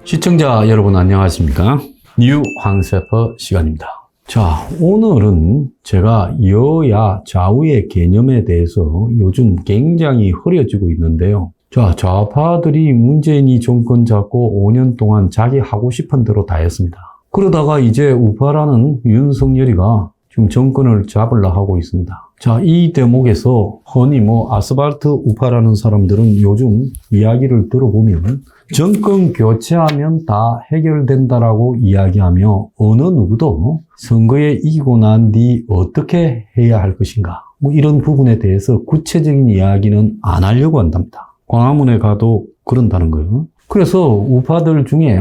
시청자 여러분 안녕하십니까? 뉴 황세퍼 시간입니다. 자, 오늘은 제가 여야 좌우의 개념에 대해서 요즘 굉장히 흐려지고 있는데요. 자, 좌파들이 문재인이 정권 잡고 5년 동안 자기 하고 싶은 대로 다 했습니다. 그러다가 이제 우파라는 윤석열이가 지금 정권을 잡으려 하고 있습니다. 자, 이 대목에서 흔히 아스팔트 우파라는 사람들은 요즘 이야기를 들어보면 정권 교체하면 다 해결된다라고 이야기하며 어느 누구도 선거에 이기고 난 뒤 어떻게 해야 할 것인가 이런 부분에 대해서 구체적인 이야기는 안 하려고 한답니다. 광화문에 가도 그런다는 거예요. 그래서 우파들 중에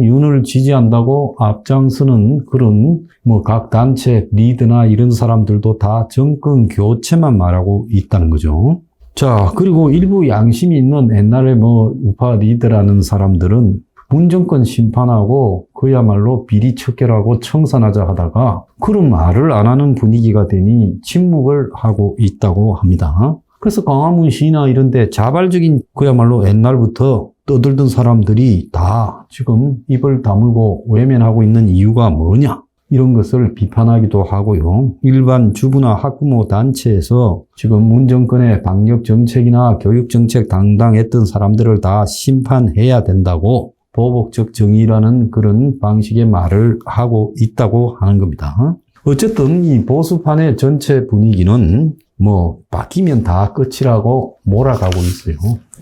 윤을 지지한다고 앞장서는 그런 각 단체 리드나 이런 사람들도 다 정권 교체만 말하고 있다는 거죠. 자, 그리고 일부 양심이 있는 옛날에 우파 리드라는 사람들은 문정권 심판하고 그야말로 비리 척결하고 청산하자 하다가 그런 말을 안 하는 분위기가 되니 침묵을 하고 있다고 합니다. 그래서 광화문 시위나 이런 데 자발적인 그야말로 옛날부터 떠들던 사람들이 다 지금 입을 다물고 외면하고 있는 이유가 뭐냐? 이런 것을 비판하기도 하고요. 일반 주부나 학부모 단체에서 지금 문정권의 방역 정책이나 교육 정책 당당했던 사람들을 다 심판해야 된다고 보복적 정의라는 그런 방식의 말을 하고 있다고 하는 겁니다. 어쨌든 이 보수판의 전체 분위기는 바뀌면 다 끝이라고 몰아가고 있어요.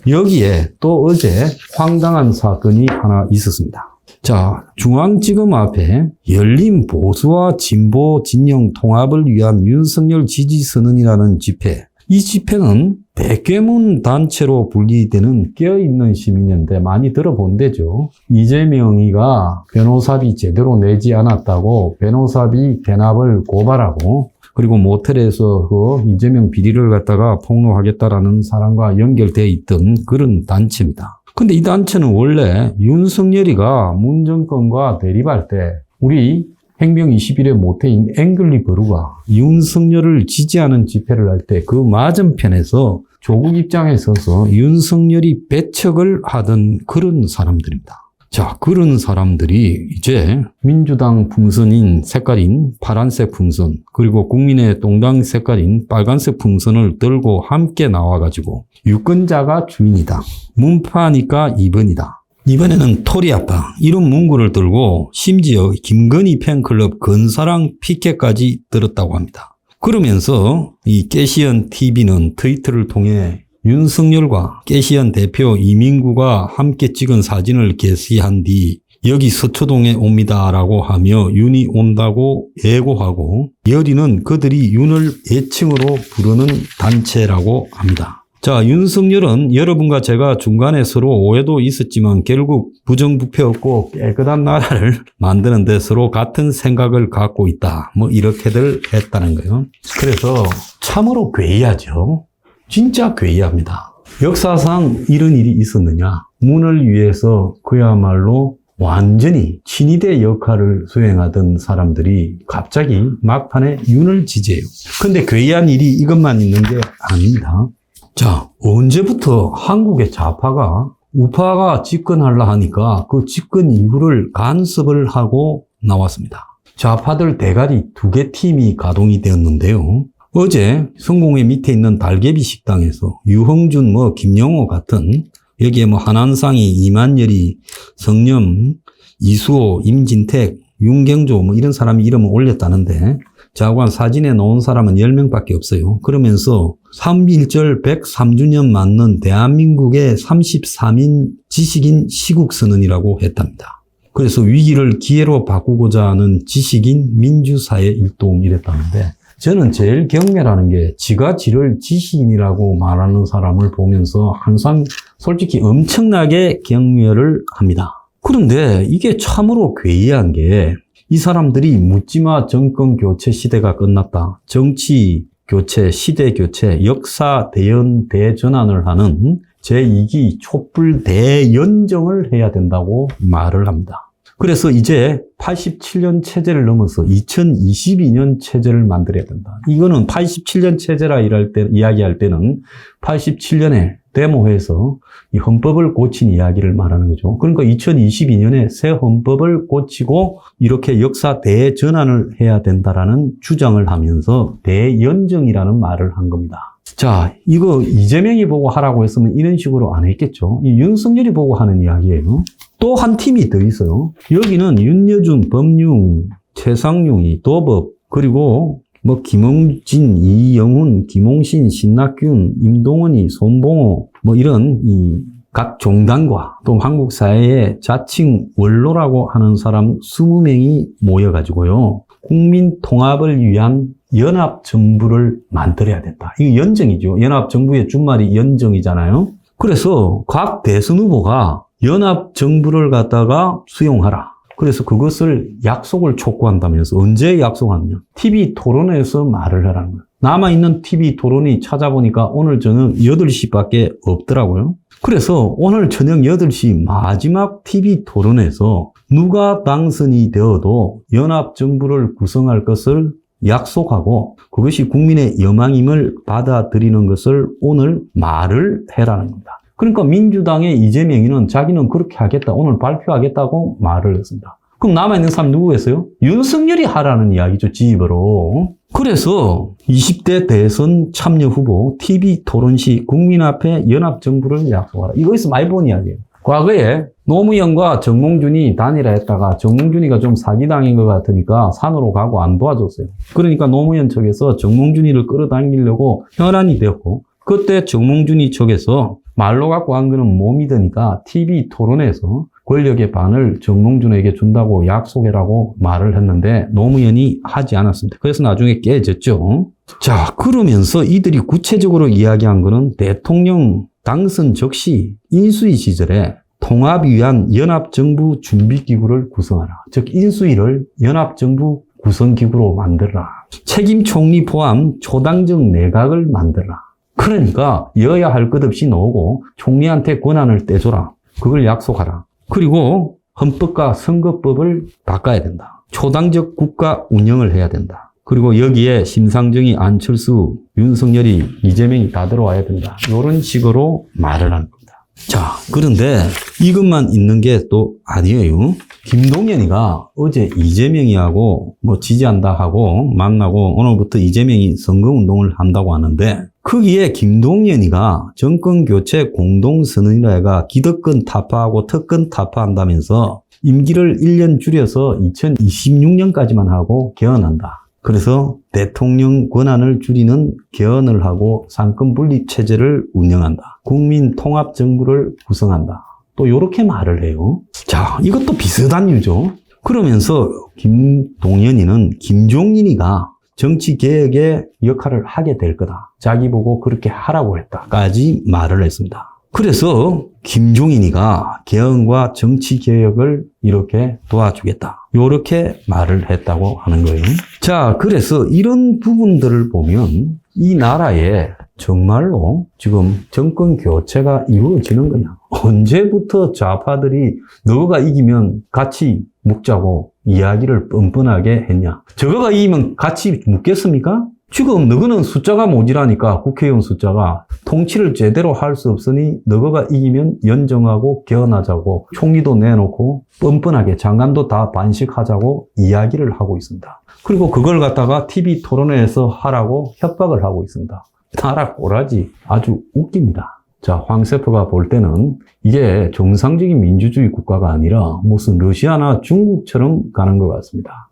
여기에 또 어제 황당한 사건이 하나 있었습니다. 자, 중앙지검 앞에 열린 보수와 진보 진영 통합을 위한 윤석열 지지선언이라는 집회. 이 집회는 백괴문 단체로 분리되는 깨어있는 시민연대 많이 들어본 데죠. 이재명이가 변호사비 제대로 내지 않았다고 변호사비 대납을 고발하고 그리고 모텔에서 이재명 비리를 갖다가 폭로하겠다라는 사람과 연결되어 있던 그런 단체입니다. 근데 이 단체는 원래 윤석열이가 문정권과 대립할 때 우리 행병 21의 모태인 앵글리 버루가 윤석열을 지지하는 집회를 할 때 그 맞은편에서 조국 입장에 서서 윤석열이 배척을 하던 그런 사람들입니다. 자, 그런 사람들이 이제 민주당 풍선인 색깔인 파란색 풍선, 그리고 국민의 동당 색깔인 빨간색 풍선을 들고 함께 나와가지고 유권자가 주인이다. 문파니까 2번이다. 이번에는 토리 아빠 이런 문구를 들고 심지어 김건희 팬클럽 건사랑 피켓까지 들었다고 합니다. 그러면서 이 깨시연 TV는 트위터를 통해 윤석열과 깨시연 대표 이민구가 함께 찍은 사진을 게시한 뒤 여기 서초동에 옵니다라고 하며 윤이 온다고 예고하고 열이는 그들이 윤을 애칭으로 부르는 단체라고 합니다. 자, 윤석열은 여러분과 제가 중간에 서로 오해도 있었지만 결국 부정부패 없고 깨끗한 나라를 만드는 데 서로 같은 생각을 갖고 있다. 이렇게들 했다는 거예요. 그래서 참으로 괴이하죠. 진짜 괴이합니다. 역사상 이런 일이 있었느냐? 문을 위해서 그야말로 완전히 친위대 역할을 수행하던 사람들이 갑자기 막판에 윤을 지지해요. 근데 괴이한 일이 이것만 있는 게 아닙니다. 자, 언제부터 한국의 좌파가 우파가 집권하려 하니까 그 집권 이후를 간섭을 하고 나왔습니다. 좌파들 대가리 2개 팀이 가동이 되었는데요. 어제 성공회 밑에 있는 달개비 식당에서 유흥준 김영호 같은 여기에 한한상이, 이만열이, 성념, 이수호, 임진택, 윤경조 이런 사람이 이름을 올렸다는데 자관 사진에 놓은 사람은 10명밖에 없어요. 그러면서 3.1절 103주년 맞는 대한민국의 33인 지식인 시국선언이라고 했답니다. 그래서 위기를 기회로 바꾸고자 하는 지식인 민주사회 일동 이랬다는데 저는 제일 경멸하는 게 지가 지를 지식인이라고 말하는 사람을 보면서 항상 솔직히 엄청나게 경멸을 합니다. 그런데 이게 참으로 괴이한 게 이 사람들이 묻지마 정권 교체 시대가 끝났다. 정치 교체, 시대 교체, 역사 대연 대전환을 하는 제2기 촛불 대연정을 해야 된다고 말을 합니다. 그래서 이제 87년 체제를 넘어서 2022년 체제를 만들어야 된다. 이거는 87년 체제라 이야기할 때는 87년에 데모해서 이 헌법을 고친 이야기를 말하는 거죠. 그러니까 2022년에 새 헌법을 고치고 이렇게 역사 대전환을 해야 된다라는 주장을 하면서 대연정이라는 말을 한 겁니다. 자, 이거 이재명이 보고 하라고 했으면 이런 식으로 안 했겠죠. 이 윤석열이 보고 하는 이야기예요. 또 한 팀이 더 있어요. 여기는 윤여준, 법융, 최상용이, 도법, 그리고 뭐 김홍진, 이영훈, 김홍신, 신낙균, 임동원이, 손봉호 뭐 이런 이 각 종단과 또 한국 사회의 자칭 원로라고 하는 사람 20명이 모여가지고요. 국민 통합을 위한 연합정부를 만들어야 된다. 이거 연정이죠. 연합정부의 준말이 연정이잖아요. 그래서 각 대선 후보가 연합정부를 갖다가 수용하라. 그래서 그것을 약속을 촉구한다면서 언제 약속하느냐. TV 토론에서 말을 하라는 거예요. 남아있는 TV 토론이 찾아보니까 오늘 저녁 8시밖에 없더라고요. 그래서 오늘 저녁 8시 마지막 TV 토론에서 누가 당선이 되어도 연합정부를 구성할 것을 약속하고 그것이 국민의 여망임을 받아들이는 것을 오늘 말을 해라는 겁니다. 그러니까 민주당의 이재명이는 자기는 그렇게 하겠다, 오늘 발표하겠다고 말을 했습니다. 그럼 남아있는 사람 누구겠어요? 윤석열이 하라는 이야기죠, 지입으로. 그래서 20대 대선 참여 후보 TV 토론 시 국민 앞에 연합정부를 약속하라. 이거에서 많이 본 이야기예요. 과거에 노무현과 정몽준이 단일화했다가 정몽준이가 좀 사기당한 것 같으니까 산으로 가고 안 도와줬어요. 그러니까 노무현 측에서 정몽준이를 끌어당기려고 혈안이 되었고 그때 정몽준이 측에서 말로 갖고 한 거는 못 믿으니까 TV 토론에서 권력의 반을 정몽준에게 준다고 약속해라고 말을 했는데 노무현이 하지 않았습니다. 그래서 나중에 깨졌죠. 자, 그러면서 이들이 구체적으로 이야기한 거는 대통령 당선 적시 인수위 시절에 통합 위한 연합정부 준비기구를 구성하라. 즉 인수위를 연합정부 구성기구로 만들라. 책임 총리 포함 초당적 내각을 만들라. 그러니까 여야 할 것 없이 나오고 총리한테 권한을 떼줘라. 그걸 약속하라. 그리고 헌법과 선거법을 바꿔야 된다. 초당적 국가 운영을 해야 된다. 그리고 여기에 심상정이, 안철수, 윤석열이, 이재명이 다 들어와야 된다. 이런 식으로 말을 하는 겁니다. 자, 그런데 이것만 있는 게 또 아니에요. 김동연이가 어제 이재명이하고 뭐 지지한다 하고 만나고 오늘부터 이재명이 선거운동을 한다고 하는데 거기에 김동연이가 정권교체 공동선언이라가 기득권 타파하고 특권 타파한다면서 임기를 1년 줄여서 2026년까지만 하고 개헌한다. 그래서 대통령 권한을 줄이는 개헌을 하고 상권 분립 체제를 운영한다. 국민 통합 정부를 구성한다. 또 이렇게 말을 해요. 자, 이것도 비슷한 이유죠. 그러면서 김동연이는 김종인이가 정치개혁의 역할을 하게 될 거다. 자기 보고 그렇게 하라고 했다까지 말을 했습니다. 그래서 김종인이가 개헌과 정치개혁을 이렇게 도와주겠다. 이렇게 말을 했다고 하는 거예요. 자, 그래서 이런 부분들을 보면 이 나라에 정말로 지금 정권 교체가 이루어지는 거냐. 언제부터 좌파들이 너가 이기면 같이 묵자고 이야기를 뻔뻔하게 했냐. 저거가 이기면 같이 묵겠습니까? 지금 너희는 숫자가 모자라니까 국회의원 숫자가 통치를 제대로 할 수 없으니 너희가 이기면 연정하고 개헌하자고 총리도 내놓고 뻔뻔하게 장관도 다 반식하자고 이야기를 하고 있습니다. 그리고 그걸 갖다가 TV 토론회에서 하라고 협박을 하고 있습니다. 나라 꼬라지 아주 웃깁니다. 자, 황세표가 볼 때는 이게 정상적인 민주주의 국가가 아니라 무슨 러시아나 중국처럼 가는 것 같습니다.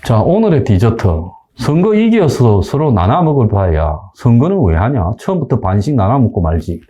자, 오늘의 디저트. 선거 이겨서 서로 나눠 먹을 바에야 선거는 왜 하냐? 처음부터 반씩 나눠 먹고 말지.